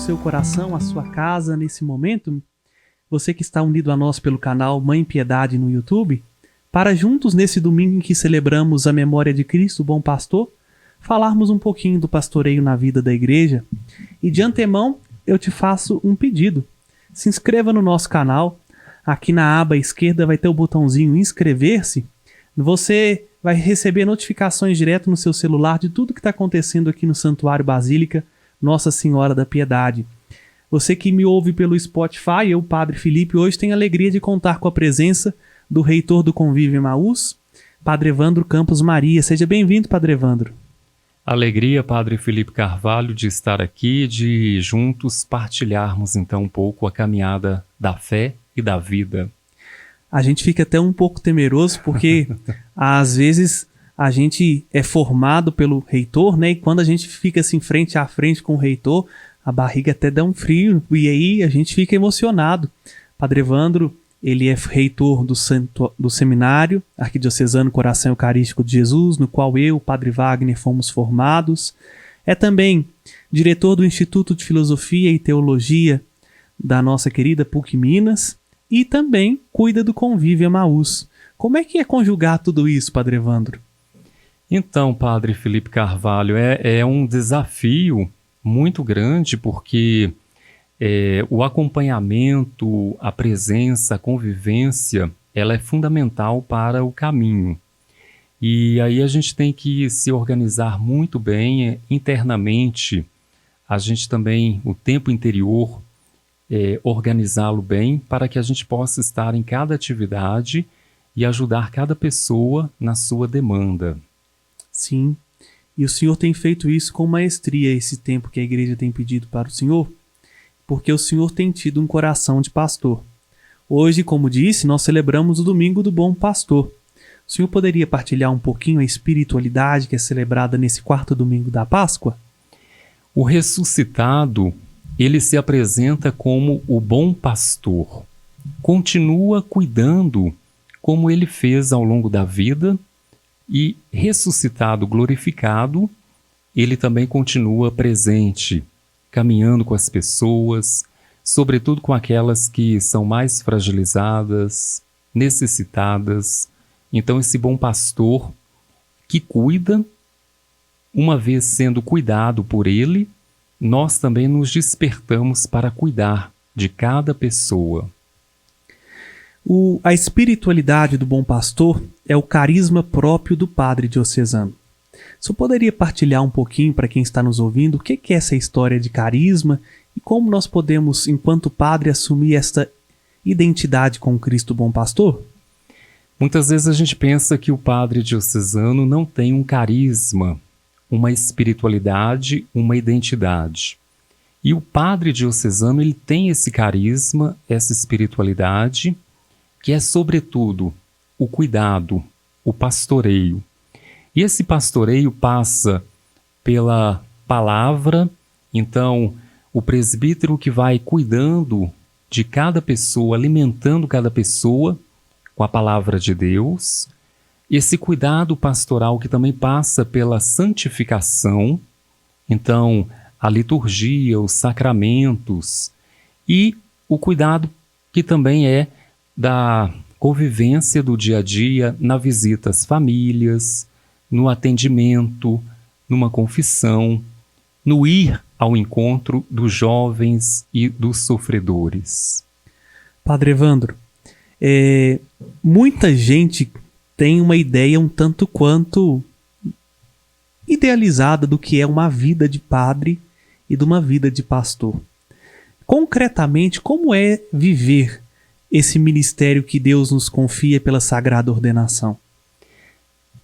seu coração, a sua casa nesse momento, você que está unido a nós pelo canal Mãe Piedade no YouTube, para juntos nesse domingo em que celebramos a memória de Cristo, o Bom Pastor, falarmos um pouquinho do pastoreio na vida da igreja. E de antemão, eu te faço um pedido. Se inscreva no nosso canal. Aqui na aba esquerda vai ter o botãozinho inscrever-se. Você vai receber notificações direto no seu celular de tudo que está acontecendo aqui no Santuário Basílica Nossa Senhora da Piedade. Você que me ouve pelo Spotify, eu, Padre Felipe, hoje tenho a alegria de contar com a presença do reitor do Convívio Emaús, Padre Evandro Campos Maria. Seja bem-vindo, Padre Evandro. Alegria, Padre Felipe Carvalho, de estar aqui, de juntos partilharmos então um pouco a caminhada da fé e da vida. A gente fica até um pouco temeroso porque às vezes a gente é formado pelo reitor, né? E quando a gente fica assim frente a frente com o reitor, a barriga até dá um frio e aí a gente fica emocionado. Padre Evandro, ele é reitor do Seminário Arquidiocesano Coração Eucarístico de Jesus, no qual eu, Padre Wagner, fomos formados. É também diretor do Instituto de Filosofia e Teologia da nossa querida PUC Minas e também cuida do Convívio Emaús. Como é que é conjugar tudo isso, Padre Evandro? Então, Padre Felipe Carvalho, é um desafio muito grande porque o acompanhamento, a presença, a convivência, ela é fundamental para o caminho. E aí a gente tem que se organizar muito bem internamente, a gente também, o tempo interior, organizá-lo bem para que a gente possa estar em cada atividade e ajudar cada pessoa na sua demanda. Sim, e o senhor tem feito isso com maestria esse tempo que a igreja tem pedido para o senhor, porque o senhor tem tido um coração de pastor. Hoje, como disse, nós celebramos o Domingo do Bom Pastor. O senhor poderia partilhar um pouquinho a espiritualidade que é celebrada nesse quarto domingo da Páscoa? O ressuscitado, ele se apresenta como o bom pastor. Continua cuidando como ele fez ao longo da vida e, ressuscitado, glorificado, ele também continua presente, caminhando com as pessoas, sobretudo com aquelas que são mais fragilizadas, necessitadas. Então, esse bom pastor que cuida, uma vez sendo cuidado por ele, nós também nos despertamos para cuidar de cada pessoa. A espiritualidade do bom pastor é o carisma próprio do padre diocesano. Você poderia partilhar um pouquinho para quem está nos ouvindo o que é essa história de carisma e como nós podemos, enquanto padre, assumir esta identidade com Cristo bom pastor? Muitas vezes a gente pensa que o padre diocesano não tem um carisma, uma espiritualidade, uma identidade. E o padre diocesano, ele tem esse carisma, essa espiritualidade, que é sobretudo o cuidado, o pastoreio. E esse pastoreio passa pela palavra, então o presbítero que vai cuidando de cada pessoa, alimentando cada pessoa com a palavra de Deus. Esse cuidado pastoral que também passa pela santificação, então a liturgia, os sacramentos e o cuidado que também é da convivência do dia a dia na visita às famílias, no atendimento, numa confissão, no ir ao encontro dos jovens e dos sofredores. Padre Evandro, muita gente tem uma ideia um tanto quanto idealizada do que é uma vida de padre e de uma vida de pastor. Concretamente, como é viver esse ministério que Deus nos confia pela sagrada ordenação?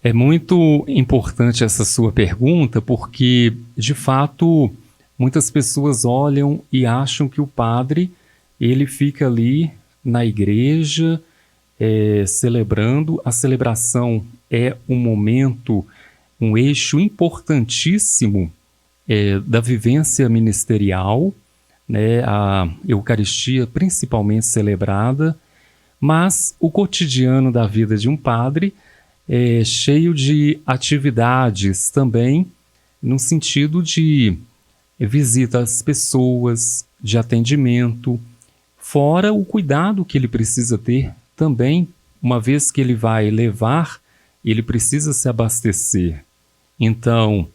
É muito importante essa sua pergunta, porque, de fato, muitas pessoas olham e acham que o padre, ele fica ali na igreja, celebrando. A celebração é um momento, um eixo importantíssimo da vivência ministerial, né? A Eucaristia principalmente celebrada, mas o cotidiano da vida de um padre é cheio de atividades também, no sentido de visita às pessoas, de atendimento, fora o cuidado que ele precisa ter também, uma vez que ele vai levar, ele precisa se abastecer. Então,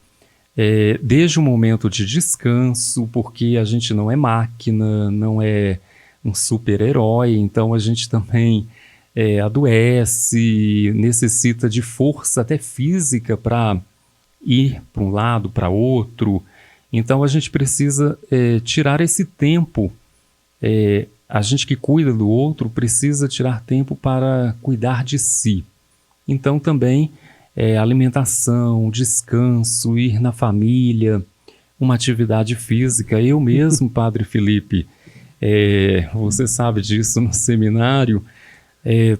desde o momento de descanso, porque a gente não é máquina, não é um super-herói, então a gente também adoece, necessita de força até física para ir para um lado, para outro. Então a gente precisa tirar esse tempo. A gente que cuida do outro precisa tirar tempo para cuidar de si. Então também alimentação, descanso, ir na família, uma atividade física. Eu mesmo, Padre Felipe, você sabe disso no seminário,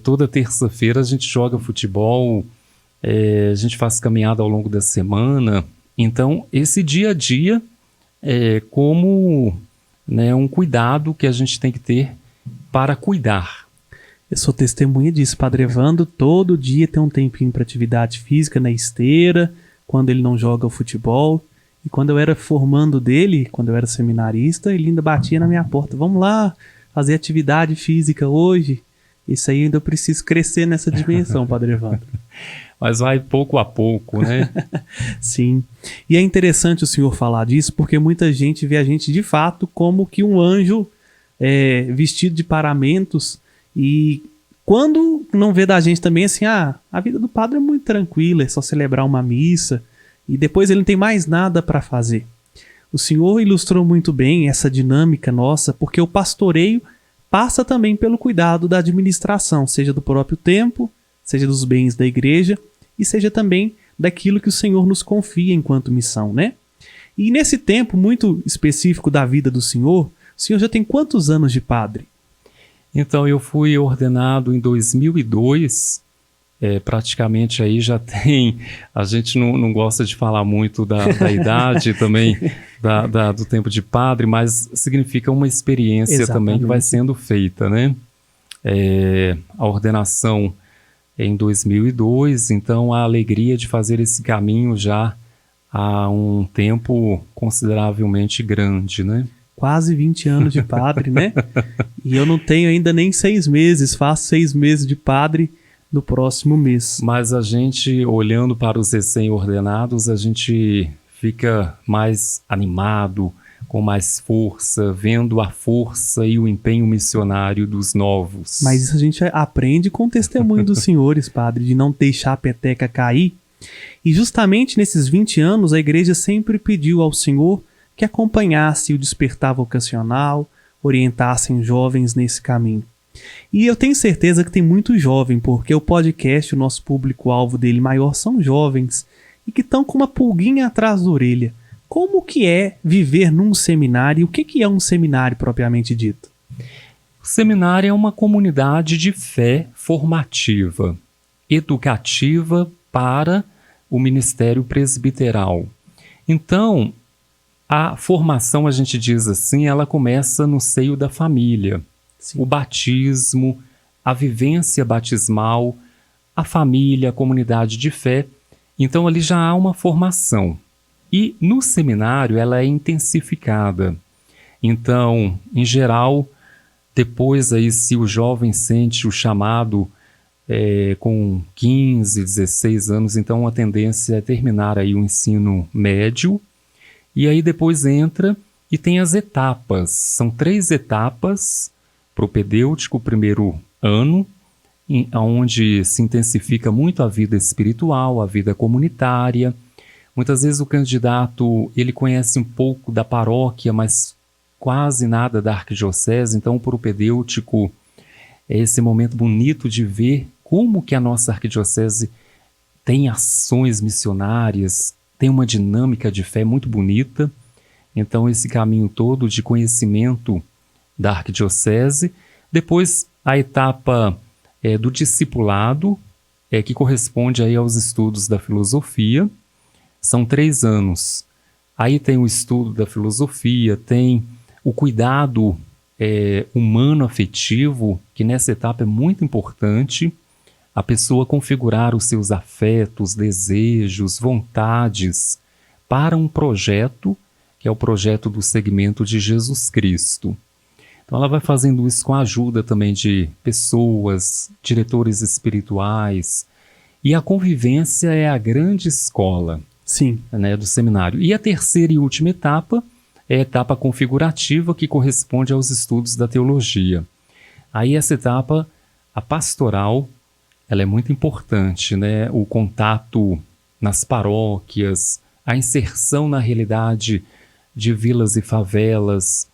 toda terça-feira a gente joga futebol, a gente faz caminhada ao longo da semana. Então esse dia a dia é como, né, um cuidado que a gente tem que ter para cuidar. Eu sou testemunha disso, Padre Evandro. Todo dia tem um tempinho para atividade física na esteira, quando ele não joga o futebol. E quando eu era formando dele, quando eu era seminarista, ele ainda batia na minha porta. Vamos lá, fazer atividade física hoje. Isso aí ainda eu preciso crescer nessa dimensão, Padre Evandro. Mas vai pouco a pouco, né? Sim. E é interessante o senhor falar disso, porque muita gente vê a gente de fato como que um anjo vestido de paramentos. E quando não vê da gente também assim, a vida do padre é muito tranquila, é só celebrar uma missa e depois ele não tem mais nada para fazer. O senhor ilustrou muito bem essa dinâmica nossa, porque o pastoreio passa também pelo cuidado da administração, seja do próprio tempo, seja dos bens da igreja e seja também daquilo que o Senhor nos confia enquanto missão, né? E nesse tempo muito específico da vida do senhor, o senhor já tem quantos anos de padre? Então, eu fui ordenado em 2002, praticamente aí já tem... A gente não gosta de falar muito da idade também, do tempo de padre, mas significa uma experiência Exatamente. Também que vai sendo feita, né? A ordenação em 2002, então a alegria de fazer esse caminho já há um tempo consideravelmente grande, né? Quase 20 anos de padre, né? E eu não tenho ainda nem 6 meses, faço 6 meses de padre no próximo mês. Mas a gente, olhando para os recém-ordenados, a gente fica mais animado, com mais força, vendo a força e o empenho missionário dos novos. Mas isso a gente aprende com o testemunho dos senhores, padre, de não deixar a peteca cair. E justamente nesses 20 anos, a igreja sempre pediu ao Senhor que acompanhasse o despertar vocacional, orientassem jovens nesse caminho. E eu tenho certeza que tem muito jovem, porque o podcast, o nosso público-alvo dele maior, são jovens e que estão com uma pulguinha atrás da orelha. Como que é viver num seminário? O que é um seminário propriamente dito? O seminário é uma comunidade de fé formativa, educativa para o ministério presbiteral. Então, a formação, a gente diz assim, ela começa no seio da família. Sim. O batismo, a vivência batismal, a família, a comunidade de fé. Então, ali já há uma formação. E no seminário ela é intensificada. Então, em geral, depois aí, se o jovem sente o chamado com 15, 16 anos, então a tendência é terminar aí o ensino médio. E aí depois entra e tem as etapas. São 3 etapas: propedêutico, o primeiro ano, onde se intensifica muito a vida espiritual, a vida comunitária. Muitas vezes o candidato ele conhece um pouco da paróquia, mas quase nada da arquidiocese. Então o propedêutico é esse momento bonito de ver como que a nossa arquidiocese tem ações missionárias, tem uma dinâmica de fé muito bonita. Então esse caminho todo de conhecimento da arquidiocese. Depois a etapa do discipulado, que corresponde aí aos estudos da filosofia. São 3 anos. Aí tem o estudo da filosofia, tem o cuidado humano afetivo, que nessa etapa é muito importante. A pessoa configurar os seus afetos, desejos, vontades para um projeto que é o projeto do segmento de Jesus Cristo. Então ela vai fazendo isso com a ajuda também de pessoas, diretores espirituais, e a convivência é a grande escola, Sim. né, do seminário. E a terceira e última etapa é a etapa configurativa, que corresponde aos estudos da teologia. Aí essa etapa, a pastoral, ela é muito importante, né? O contato nas paróquias, a inserção na realidade de vilas e favelas,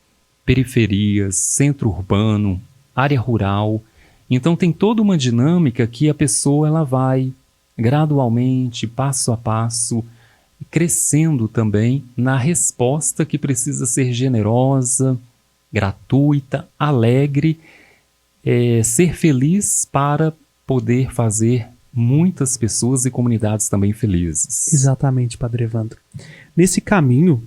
periferias, centro urbano, área rural. Então tem toda uma dinâmica que a pessoa ela vai gradualmente, passo a passo, crescendo também na resposta que precisa ser generosa, gratuita, alegre, ser feliz para poder fazer muitas pessoas e comunidades também felizes. Exatamente, Padre Evandro. Nesse caminho,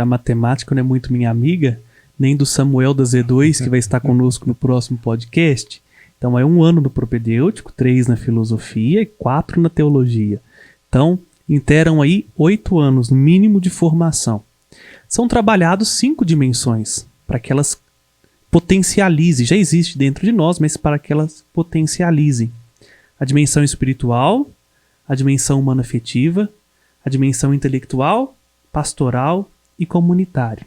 a matemática não é muito minha amiga, nem do Samuel da Z2, que vai estar conosco no próximo podcast. Então é 1 ano no propedêutico, 3 na filosofia e 4 na teologia. Então, interam aí 8 anos, no mínimo, de formação. São trabalhados 5 dimensões, para que elas potencializem. Já existe dentro de nós, mas para que elas potencializem. A dimensão espiritual, a dimensão humano-afetiva, a dimensão intelectual, pastoral e comunitária.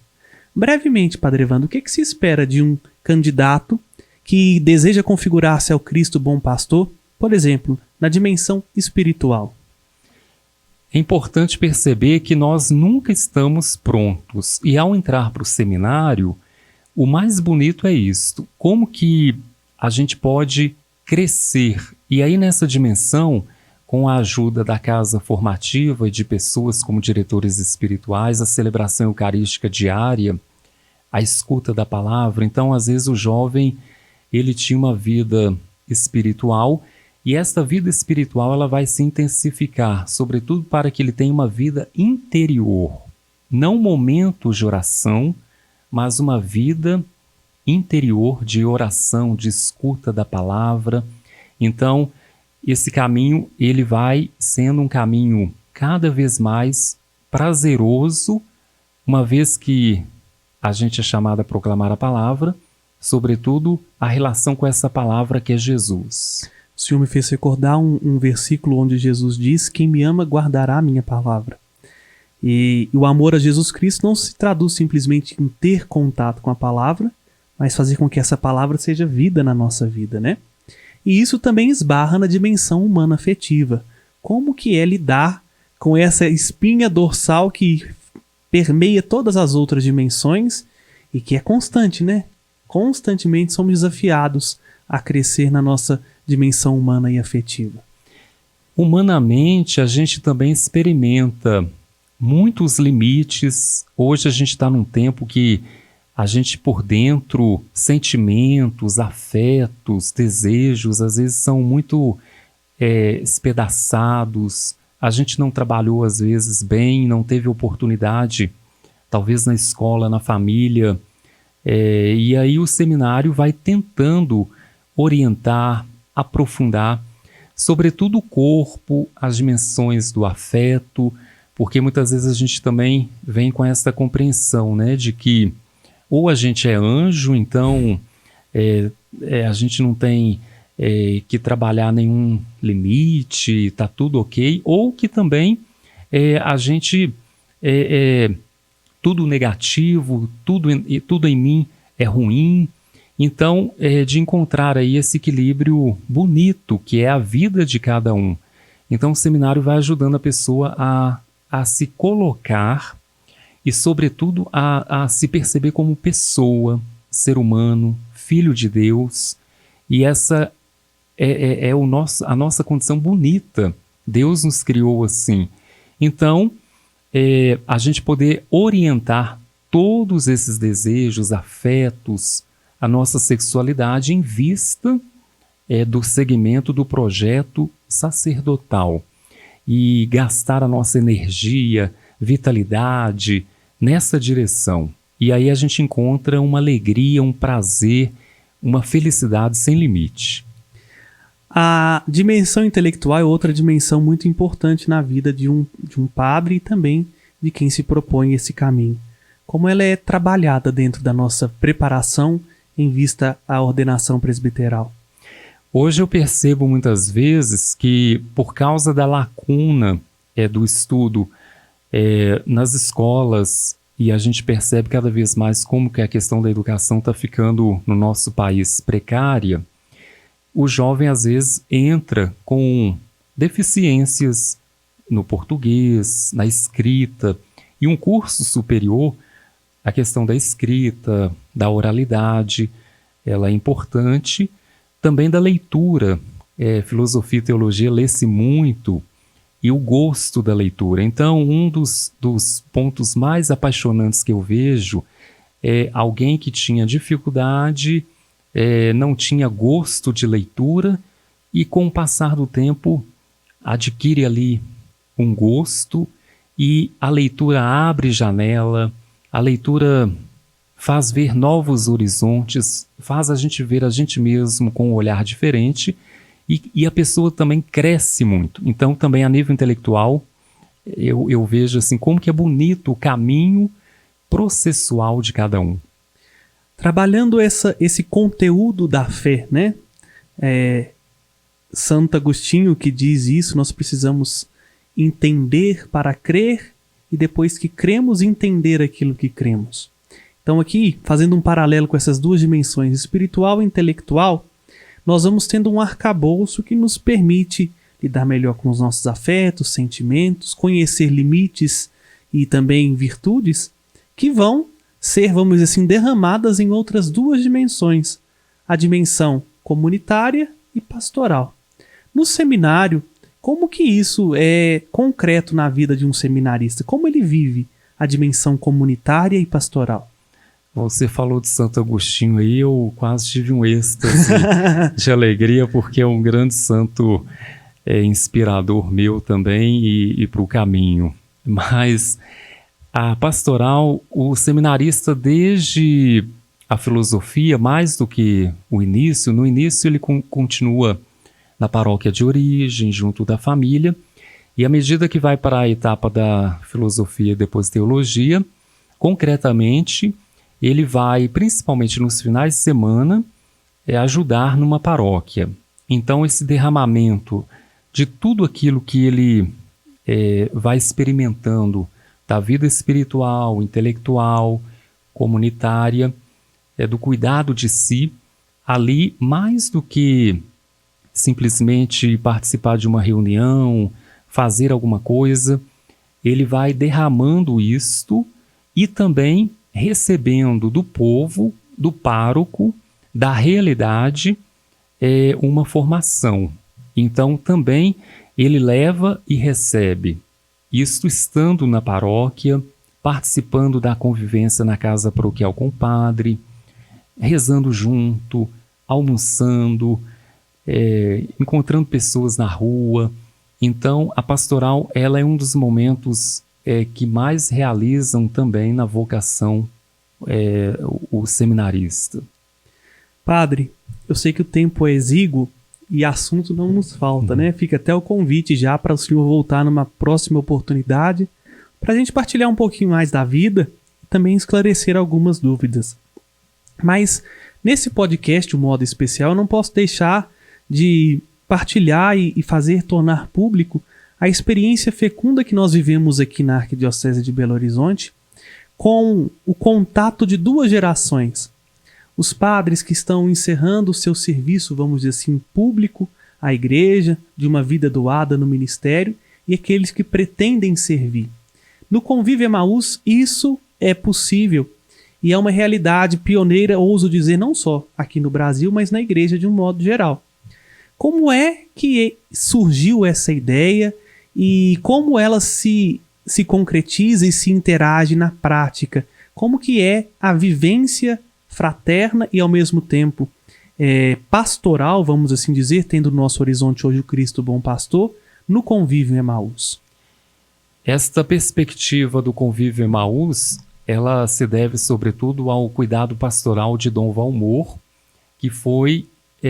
Brevemente, Padre Evandro, o que se espera de um candidato que deseja configurar-se ao Cristo Bom Pastor, por exemplo, na dimensão espiritual? É importante perceber que nós nunca estamos prontos. E ao entrar para o seminário, o mais bonito é isto. Como que a gente pode crescer? E aí nessa dimensão, com a ajuda da casa formativa e de pessoas como diretores espirituais, a celebração eucarística diária, a escuta da palavra. Então, às vezes o jovem, ele tinha uma vida espiritual, e esta vida espiritual ela vai se intensificar, sobretudo para que ele tenha uma vida interior. Não momentos de oração, mas uma vida interior de oração, de escuta da palavra. Então, esse caminho ele vai sendo um caminho cada vez mais prazeroso, uma vez que a gente é chamado a proclamar a palavra, sobretudo a relação com essa palavra que é Jesus. O Senhor me fez recordar um versículo onde Jesus diz: quem me ama guardará a minha palavra. E o amor a Jesus Cristo não se traduz simplesmente em ter contato com a palavra, mas fazer com que essa palavra seja vida na nossa vida, né? E isso também esbarra na dimensão humana afetiva. Como que é lidar com essa espinha dorsal que permeia todas as outras dimensões e que é constante, né? Constantemente somos desafiados a crescer na nossa dimensão humana e afetiva. Humanamente, a gente também experimenta muitos limites. Hoje a gente está num tempo que a gente por dentro, sentimentos, afetos, desejos, às vezes são muito espedaçados. A gente não trabalhou às vezes bem, não teve oportunidade, talvez na escola, na família. E aí o seminário vai tentando orientar, aprofundar, sobretudo o corpo, as dimensões do afeto, porque muitas vezes a gente também vem com essa compreensão, né, de que ou a gente é anjo, então a gente não tem que trabalhar nenhum limite, está tudo ok, ou que também a gente tudo negativo, tudo em mim é ruim. Então, de encontrar aí esse equilíbrio bonito, que é a vida de cada um. Então, o seminário vai ajudando a pessoa a se colocar e, sobretudo, a se perceber como pessoa, ser humano, filho de Deus. E essa é a nossa condição bonita. Deus nos criou assim. Então, a gente poder orientar todos esses desejos, afetos, a nossa sexualidade em vista do segmento do projeto sacerdotal e gastar a nossa energia, vitalidade nessa direção. E aí a gente encontra uma alegria, um prazer, uma felicidade sem limite. A dimensão intelectual é outra dimensão muito importante na vida de um padre e também de quem se propõe esse caminho. como ela é trabalhada dentro da nossa preparação em vista à ordenação presbiteral? Hoje eu percebo muitas vezes que, por causa da lacuna do estudo nas escolas, e a gente percebe cada vez mais como que a questão da educação está ficando no nosso país precária, o jovem às vezes entra com deficiências no português, na escrita, e um curso superior, a questão da escrita, da oralidade, ela é importante, também da leitura. Filosofia e teologia lê-se muito, e o gosto da leitura. Então, um dos pontos mais apaixonantes que eu vejo é alguém que tinha dificuldade, não tinha gosto de leitura, e com o passar do tempo adquire ali um gosto, e a leitura abre janela, a leitura faz ver novos horizontes, faz a gente ver a gente mesmo com um olhar diferente, e a pessoa também cresce muito. Então, também a nível intelectual, eu vejo assim como que é bonito o caminho processual de cada um. Trabalhando esse conteúdo da fé, né? Santo Agostinho que diz isso, nós precisamos entender para crer, e depois que cremos, entender aquilo que cremos. Então aqui, fazendo um paralelo com essas duas dimensões, espiritual e intelectual, nós vamos tendo um arcabouço que nos permite lidar melhor com os nossos afetos, sentimentos, conhecer limites e também virtudes que vão ser, vamos dizer assim, derramadas em outras duas dimensões, a dimensão comunitária e pastoral. No seminário, como que isso é concreto na vida de um seminarista? Como ele vive a dimensão comunitária e pastoral? Você falou de Santo Agostinho aí, eu quase tive um êxtase de alegria, porque é um grande santo inspirador meu também e para o caminho. Mas a pastoral, o seminarista, desde a filosofia, mais do que o início, no início ele continua na paróquia de origem, junto da família, e à medida que vai para a etapa da filosofia e depois teologia, concretamente, ele vai, principalmente nos finais de semana, ajudar numa paróquia. Então, esse derramamento de tudo aquilo que ele vai experimentando da vida espiritual, intelectual, comunitária, do cuidado de si, ali, mais do que simplesmente participar de uma reunião, fazer alguma coisa, ele vai derramando isto e também recebendo do povo, do pároco, da realidade, uma formação. Então também ele leva e recebe, isto estando na paróquia, participando da convivência na casa paroquial com o padre, rezando junto, almoçando, encontrando pessoas na rua. Então a pastoral ela é um dos momentos que mais realizam também na vocação o seminarista. Padre, eu sei que o tempo é exíguo e assunto não nos falta, né? Fica até o convite já para o senhor voltar numa próxima oportunidade para a gente partilhar um pouquinho mais da vida e também esclarecer algumas dúvidas. Mas nesse podcast, de um modo especial, eu não posso deixar de partilhar e tornar público a experiência fecunda que nós vivemos aqui na Arquidiocese de Belo Horizonte com o contato de duas gerações. Os padres que estão encerrando o seu serviço, vamos dizer assim, público à igreja, de uma vida doada no ministério, e aqueles que pretendem servir. No Convívio Emaús, isso é possível e é uma realidade pioneira, ouso dizer, não só aqui no Brasil, mas na igreja de um modo geral. Como é que surgiu essa ideia e como ela se concretiza e se interage na prática? Como que é a vivência fraterna e ao mesmo tempo pastoral, vamos assim dizer, tendo no nosso horizonte hoje o Cristo Bom Pastor, no Convívio Emaús? Esta perspectiva do Convívio Emaús, ela se deve sobretudo ao cuidado pastoral de Dom Valmor, que foi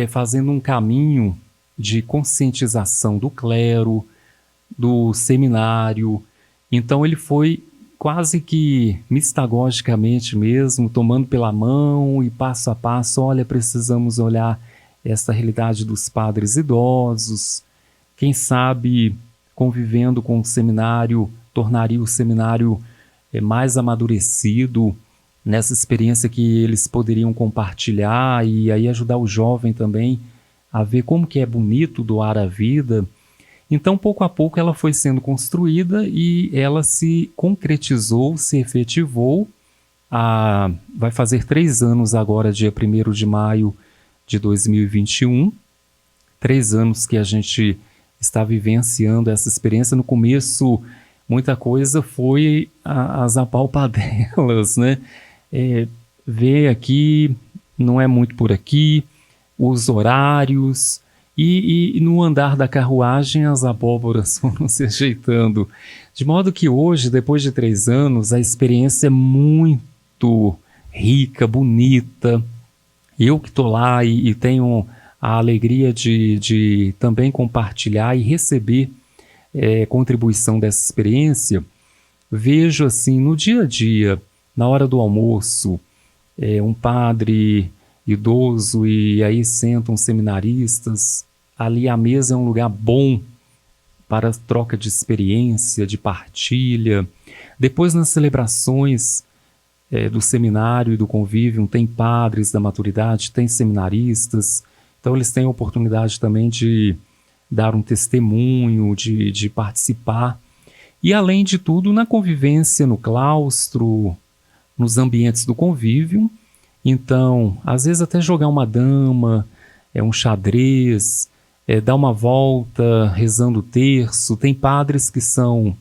fazendo um caminho de conscientização do clero, do seminário. Então ele foi quase que mistagogicamente mesmo, tomando pela mão e passo a passo, olha, precisamos olhar essa realidade dos padres idosos, quem sabe convivendo com o seminário, tornaria o seminário mais amadurecido nessa experiência que eles poderiam compartilhar e aí ajudar o jovem também a ver como que é bonito doar a vida. Então, pouco a pouco, ela foi sendo construída e ela se concretizou, se efetivou. Vai fazer 3 anos agora, dia 1º de maio de 2021. 3 anos que a gente está vivenciando essa experiência. No começo, muita coisa foi as apalpadelas, né? Ver aqui, não é muito por aqui, os horários, e no andar da carruagem as abóboras foram se ajeitando. De modo que hoje, depois de 3 anos, a experiência é muito rica, bonita. Eu que estou lá e tenho a alegria de também compartilhar e receber contribuição dessa experiência, vejo assim, no dia a dia, na hora do almoço, um padre idoso e aí sentam seminaristas, ali a mesa é um lugar bom para troca de experiência, de partilha. Depois nas celebrações do seminário e do convívio, tem padres da maturidade, tem seminaristas, então eles têm a oportunidade também de dar um testemunho, de participar. E além de tudo, na convivência, no claustro, nos ambientes do convívio. Então, às vezes até jogar uma dama, um xadrez, dar uma volta rezando o terço. Tem padres que são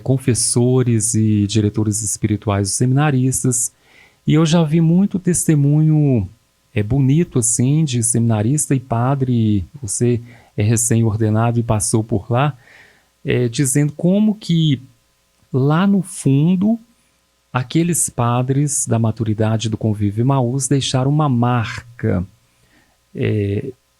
confessores e diretores espirituais dos seminaristas. E eu já vi muito testemunho bonito assim de seminarista e padre, você é recém-ordenado e passou por lá, dizendo como que lá no fundo aqueles padres da maturidade do convívio Emaús deixaram uma marca.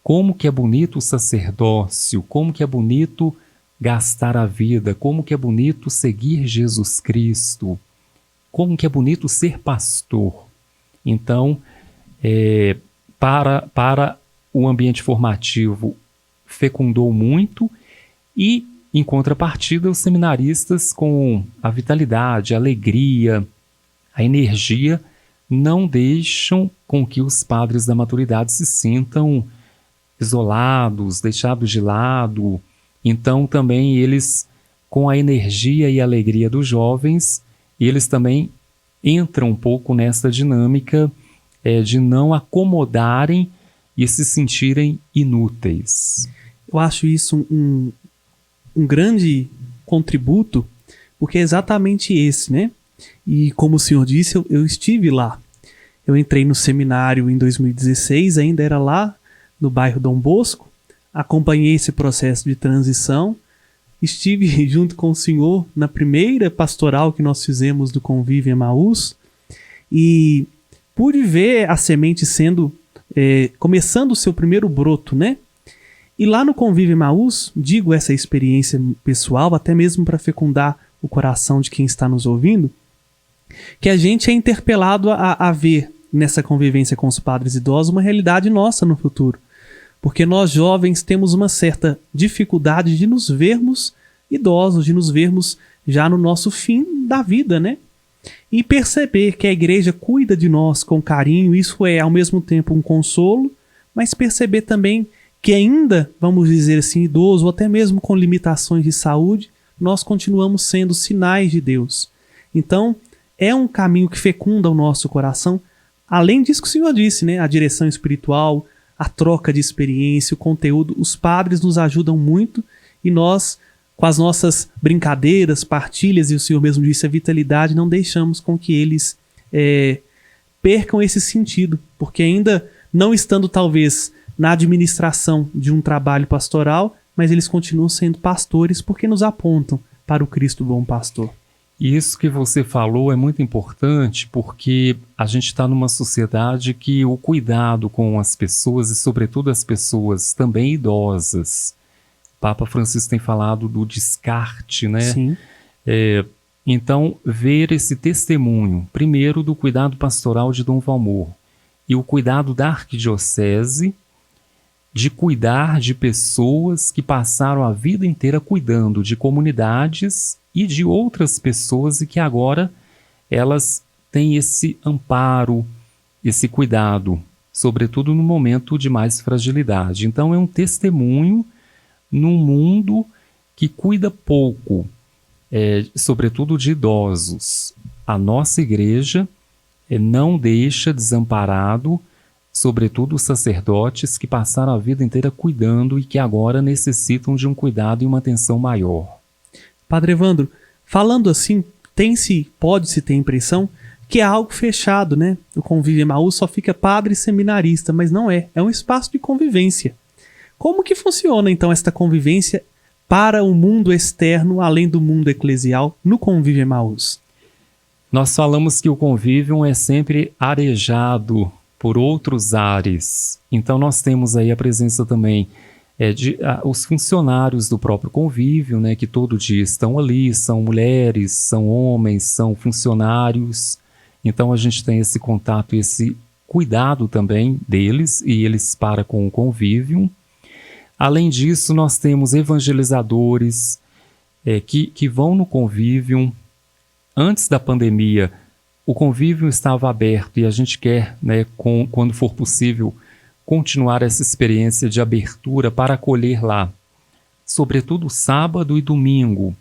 Como que é bonito o sacerdócio, como que é bonito gastar a vida, como que é bonito seguir Jesus Cristo, como que é bonito ser pastor. Então, para o ambiente formativo, fecundou muito e, em contrapartida, os seminaristas com a vitalidade, a alegria, a energia, não deixam com que os padres da maturidade se sintam isolados, deixados de lado. Então também eles, com a energia e a alegria dos jovens, eles também entram um pouco nessa dinâmica de não acomodarem e se sentirem inúteis. Eu acho isso um grande contributo, porque é exatamente esse, né? E como o senhor disse, eu estive lá. Eu entrei no seminário em 2016, ainda era lá no bairro Dom Bosco, acompanhei esse processo de transição, estive junto com o senhor na primeira pastoral que nós fizemos do Convívio Emaús e pude ver a semente começando o seu primeiro broto, né? E lá no Convívio Emaús, digo essa experiência pessoal, até mesmo para fecundar o coração de quem está nos ouvindo, que a gente é interpelado a ver nessa convivência com os padres idosos uma realidade nossa no futuro. Porque nós jovens temos uma certa dificuldade de nos vermos idosos, de nos vermos já no nosso fim da vida, né? E perceber que a igreja cuida de nós com carinho, isso é ao mesmo tempo um consolo, mas perceber também que ainda, vamos dizer assim, idoso, ou até mesmo com limitações de saúde, nós continuamos sendo sinais de Deus. Então, é um caminho que fecunda o nosso coração, além disso que o senhor disse, né? A direção espiritual, a troca de experiência, o conteúdo, os padres nos ajudam muito e nós, com as nossas brincadeiras, partilhas, e o senhor mesmo disse, a vitalidade, não deixamos com que eles percam esse sentido, porque ainda não estando talvez na administração de um trabalho pastoral, mas eles continuam sendo pastores porque nos apontam para o Cristo bom pastor. Isso que você falou é muito importante porque a gente está numa sociedade que o cuidado com as pessoas e sobretudo as pessoas também idosas, Papa Francisco tem falado do descarte, né? Sim. Então, ver esse testemunho, primeiro do cuidado pastoral de Dom Valmor e o cuidado da arquidiocese de cuidar de pessoas que passaram a vida inteira cuidando de comunidades e de outras pessoas e que agora elas têm esse amparo, esse cuidado, sobretudo no momento de mais fragilidade. Então é um testemunho num mundo que cuida pouco, sobretudo de idosos. A nossa igreja não deixa desamparado, sobretudo os sacerdotes que passaram a vida inteira cuidando e que agora necessitam de um cuidado e uma atenção maior. Padre Evandro, falando assim, pode-se ter a impressão que é algo fechado, né? O Convívio Emaús só fica padre e seminarista, mas não é. É um espaço de convivência. Como que funciona, então, esta convivência para o mundo externo, além do mundo eclesial, no Convívio Emaús? Nós falamos que o convívio é sempre arejado por outros ares. Então nós temos aí a presença também os funcionários do próprio convívio, né, que todo dia estão ali, são mulheres, são homens, são funcionários. Então a gente tem esse contato e esse cuidado também deles e eles para com o convívio. Além disso, nós temos evangelizadores que vão no convívio. Antes da pandemia, o convívio estava aberto e a gente quer, né, quando for possível, continuar essa experiência de abertura para acolher lá, sobretudo sábado e domingo,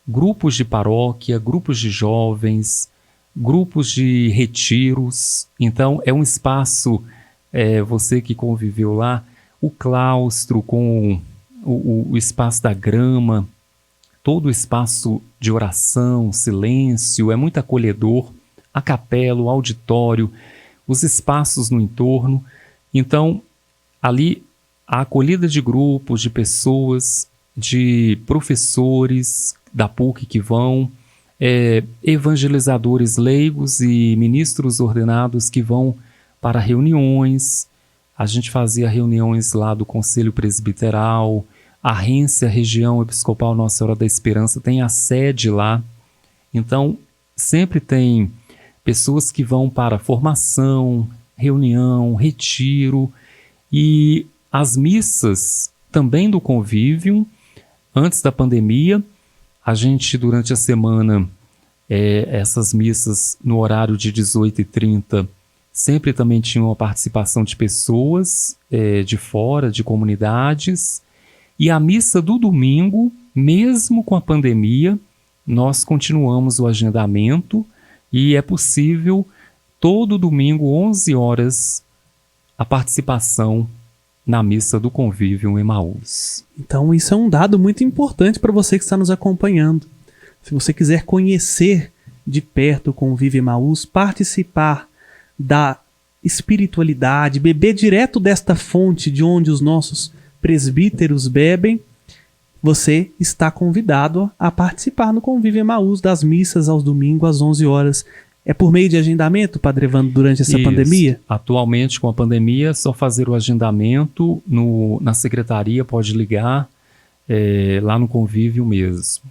grupos de paróquia, grupos de jovens, grupos de retiros. Então é um espaço, você que conviveu lá, o claustro com o espaço da grama, todo o espaço de oração, silêncio, é muito acolhedor, a capela, o auditório, os espaços no entorno. Então, ali, a acolhida de grupos, de pessoas, de professores da PUC que vão, evangelizadores leigos e ministros ordenados que vão para reuniões. A gente fazia reuniões lá do Conselho Presbiteral, a Rência, Região Episcopal Nossa Senhora da Esperança, tem a sede lá. Então, sempre tem pessoas que vão para formação, reunião, retiro e as missas também do convívio. Antes da pandemia, a gente durante a semana, essas missas no horário de 18h30, sempre também tinha uma participação de pessoas de fora, de comunidades. E a missa do domingo, mesmo com a pandemia, nós continuamos o agendamento e é possível todo domingo, 11 horas, a participação na missa do Convívio Emaús. Então isso é um dado muito importante para você que está nos acompanhando. Se você quiser conhecer de perto o Convívio Emaús, participar da espiritualidade, beber direto desta fonte de onde os nossos presbíteros bebem, você está convidado a participar no Convívio Emaús das missas aos domingos às 11 horas. É por meio de agendamento, Padre Evandro, durante essa pandemia? Atualmente, com a pandemia, é só fazer o agendamento na secretaria, pode ligar lá no convívio mesmo.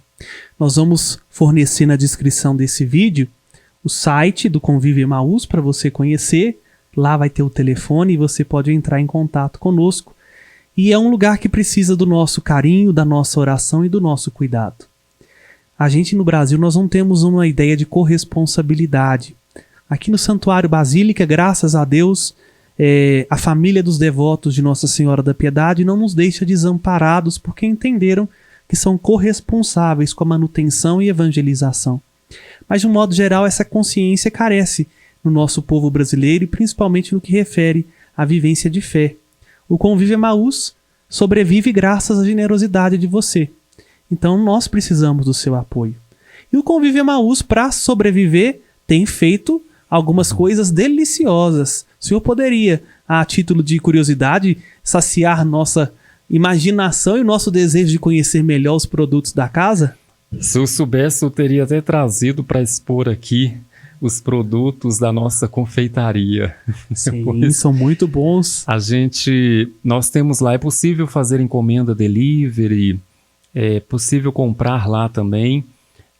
Nós vamos fornecer na descrição desse vídeo o site do Convívio Emaús para você conhecer. Lá vai ter o telefone e você pode entrar em contato conosco. E é um lugar que precisa do nosso carinho, da nossa oração e do nosso cuidado. A gente no Brasil, nós não temos uma ideia de corresponsabilidade. Aqui no Santuário Basílica, graças a Deus, a família dos devotos de Nossa Senhora da Piedade não nos deixa desamparados porque entenderam que são corresponsáveis com a manutenção e evangelização. Mas, de um modo geral, essa consciência carece no nosso povo brasileiro e principalmente no que refere à vivência de fé. O Convívio Emaús sobrevive graças à generosidade de você. Então nós precisamos do seu apoio. E o Convívio Emaús, para sobreviver, tem feito algumas coisas deliciosas. O senhor poderia, a título de curiosidade, saciar nossa imaginação e o nosso desejo de conhecer melhor os produtos da casa? Se eu soubesse, eu teria até trazido para expor aqui os produtos da nossa confeitaria. Sim, são muito bons. Nós temos lá, é possível fazer encomenda delivery, é possível comprar lá também.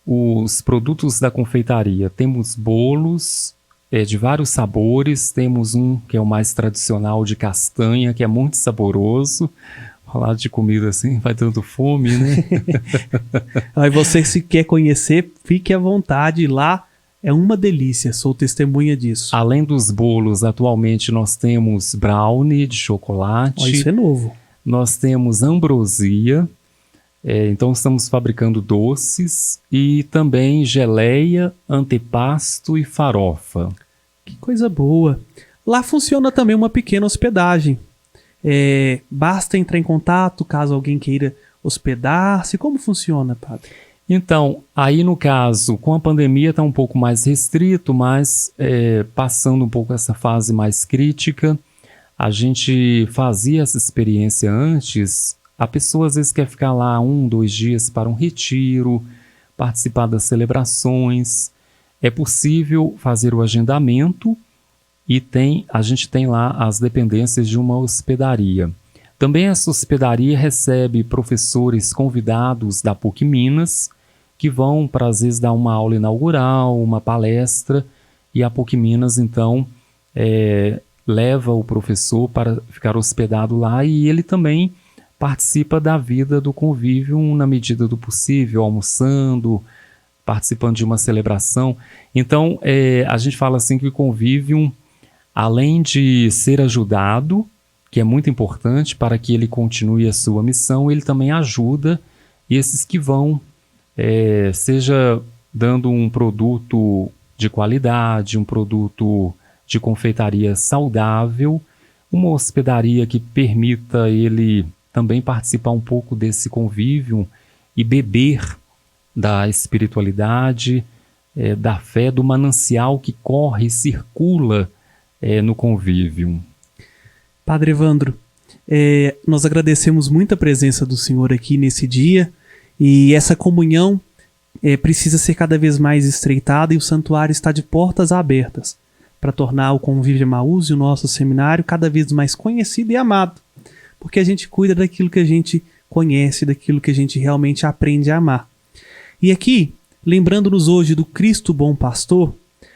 os produtos da confeitaria. Temos bolos de vários sabores, temos um que é o mais tradicional de castanha, que é muito saboroso. Falar de comida assim vai dando fome, né? Aí você, se quer conhecer, fique à vontade, lá é uma delícia, sou testemunha disso. Além dos bolos, atualmente nós temos brownie de chocolate. Isso é novo. Nós temos ambrosia. Então estamos fabricando doces e também geleia, antepasto e farofa. Que coisa boa. Lá funciona também uma pequena hospedagem. Basta entrar em contato caso alguém queira hospedar-se. Como funciona, padre? Então, aí no caso, com a pandemia está um pouco mais restrito, mas passando um pouco essa fase mais crítica, a gente fazia essa experiência antes. A pessoa às vezes quer ficar lá 1, 2 dias para um retiro, participar das celebrações. É possível fazer o agendamento e a gente tem lá as dependências de uma hospedaria. Também essa hospedaria recebe professores convidados da PUC Minas, que vão para às vezes dar uma aula inaugural, uma palestra, e a PUC Minas então leva o professor para ficar hospedado lá, e ele também participa da vida do convívio na medida do possível, almoçando, participando de uma celebração. Então, a gente fala assim que o convívio, além de ser ajudado, que é muito importante para que ele continue a sua missão, ele também ajuda esses que vão, seja dando um produto de qualidade, um produto de confeitaria saudável, uma hospedaria que permita ele também participar um pouco desse convívio e beber da espiritualidade, da fé, do manancial que corre e circula no convívio. Padre Evandro, nós agradecemos muito a presença do senhor aqui nesse dia, e essa comunhão precisa ser cada vez mais estreitada, e o santuário está de portas abertas para tornar o Convívio Emaús e o nosso seminário cada vez mais conhecido e amado, porque a gente cuida daquilo que a gente conhece, daquilo que a gente realmente aprende a amar. E aqui, lembrando-nos hoje do Cristo Bom Pastor,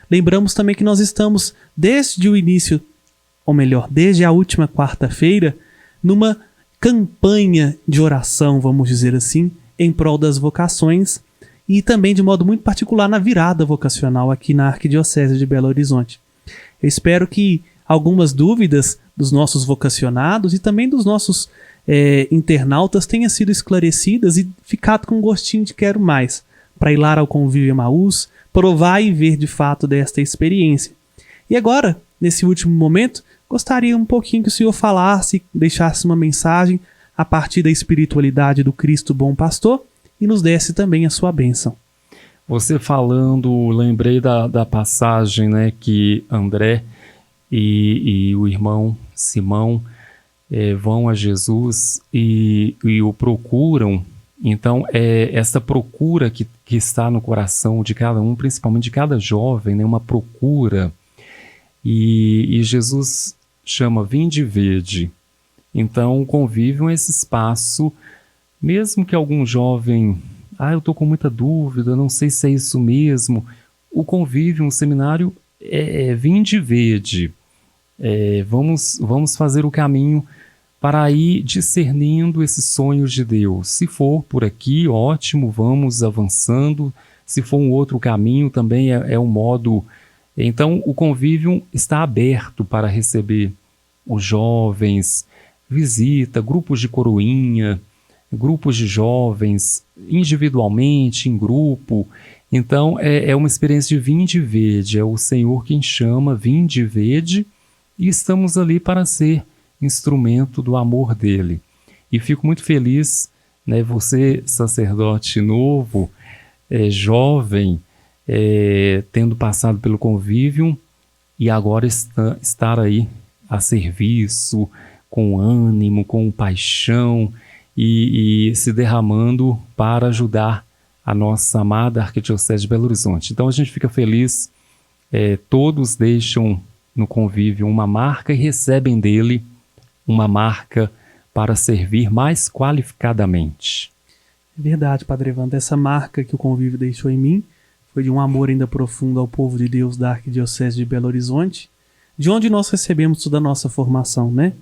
lembramos também que nós estamos desde o início, ou melhor, desde a última quarta-feira, numa campanha de oração, vamos dizer assim, em prol das vocações, e também de modo muito particular na virada vocacional aqui na Arquidiocese de Belo Horizonte. Eu espero que algumas dúvidas dos nossos vocacionados e também dos nossos internautas tenham sido esclarecidas e ficado com um gostinho de quero mais, para ir lá ao Convívio Emaús, provar e ver de fato desta experiência. E agora, nesse último momento, gostaria um pouquinho que o senhor falasse, deixasse uma mensagem a partir da espiritualidade do Cristo Bom Pastor e nos desse também a sua bênção. Você falando, lembrei da passagem, né, que André e o irmão Simão vão a Jesus e o procuram. Então, essa procura que está no coração de cada um, principalmente de cada jovem, né, uma procura. E Jesus chama vinde e vede. Então, o convívio é esse espaço, mesmo que algum jovem, eu estou com muita dúvida, não sei se é isso mesmo. O convívio, um seminário, vinde e vede. Vamos fazer o caminho para ir discernindo esses sonhos de Deus. Se for por aqui, ótimo, vamos avançando. Se for um outro caminho, também é um modo. Então, o convívio está aberto para receber os jovens, visita, grupos de coroinha, grupos de jovens, individualmente, em grupo. Então, é uma experiência de vinde e vede. É o Senhor quem chama, vinde e vede, e estamos ali para ser instrumento do amor dele. E fico muito feliz, né, você, sacerdote novo, jovem, tendo passado pelo convívio e agora estar aí a serviço, com ânimo, com paixão e se derramando para ajudar a nossa amada Arquidiocese de Belo Horizonte. Então a gente fica feliz, todos deixam no convívio uma marca e recebem dele uma marca para servir mais qualificadamente. Verdade, Padre Evandro. Essa marca que o convívio deixou em mim foi de um amor ainda profundo ao povo de Deus da Arquidiocese de Belo Horizonte, de onde nós recebemos toda a nossa formação, né?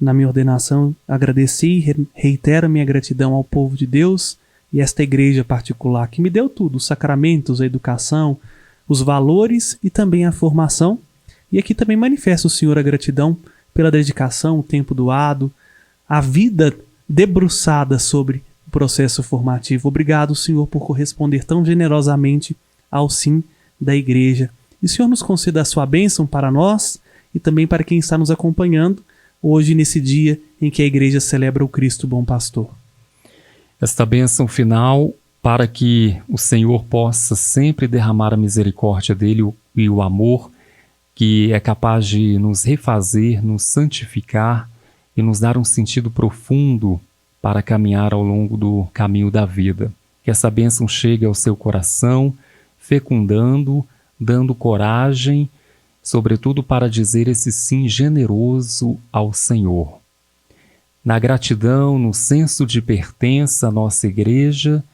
Na minha ordenação, agradeci e reitero minha gratidão ao povo de Deus e esta igreja particular que me deu tudo, os sacramentos, a educação, os valores e também a formação. E aqui também manifesto, Senhor, a gratidão pela dedicação, o tempo doado, a vida debruçada sobre o processo formativo. Obrigado, Senhor, por corresponder tão generosamente ao sim da igreja. E o Senhor nos conceda a sua bênção para nós e também para quem está nos acompanhando hoje nesse dia em que a igreja celebra o Cristo Bom Pastor. Esta bênção final para que o Senhor possa sempre derramar a misericórdia dele e o amor que é capaz de nos refazer, nos santificar e nos dar um sentido profundo para caminhar ao longo do caminho da vida. Que essa bênção chegue ao seu coração, fecundando, dando coragem, sobretudo para dizer esse sim generoso ao Senhor. Na gratidão, no senso de pertença à nossa igreja,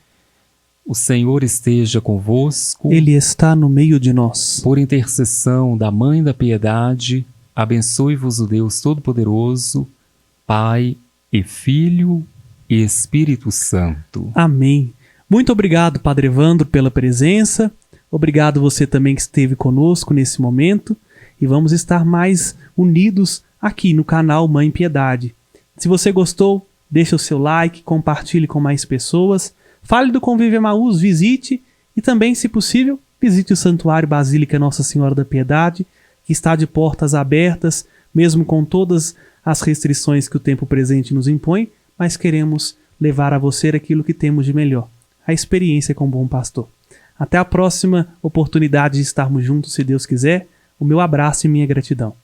o Senhor esteja convosco. Ele está no meio de nós. Por intercessão da Mãe da Piedade, abençoe-vos o Deus Todo-Poderoso, Pai e Filho e Espírito Santo. Amém. Muito obrigado, Padre Evandro, pela presença. Obrigado você também que esteve conosco nesse momento. E vamos estar mais unidos aqui no canal Mãe Piedade. Se você gostou, deixa o seu like, compartilhe com mais pessoas. Fale do Convívio Emaús, visite e também, se possível, visite o Santuário Basílica Nossa Senhora da Piedade, que está de portas abertas, mesmo com todas as restrições que o tempo presente nos impõe, mas queremos levar a você aquilo que temos de melhor, a experiência com o Bom Pastor. Até a próxima oportunidade de estarmos juntos, se Deus quiser. O meu abraço e minha gratidão.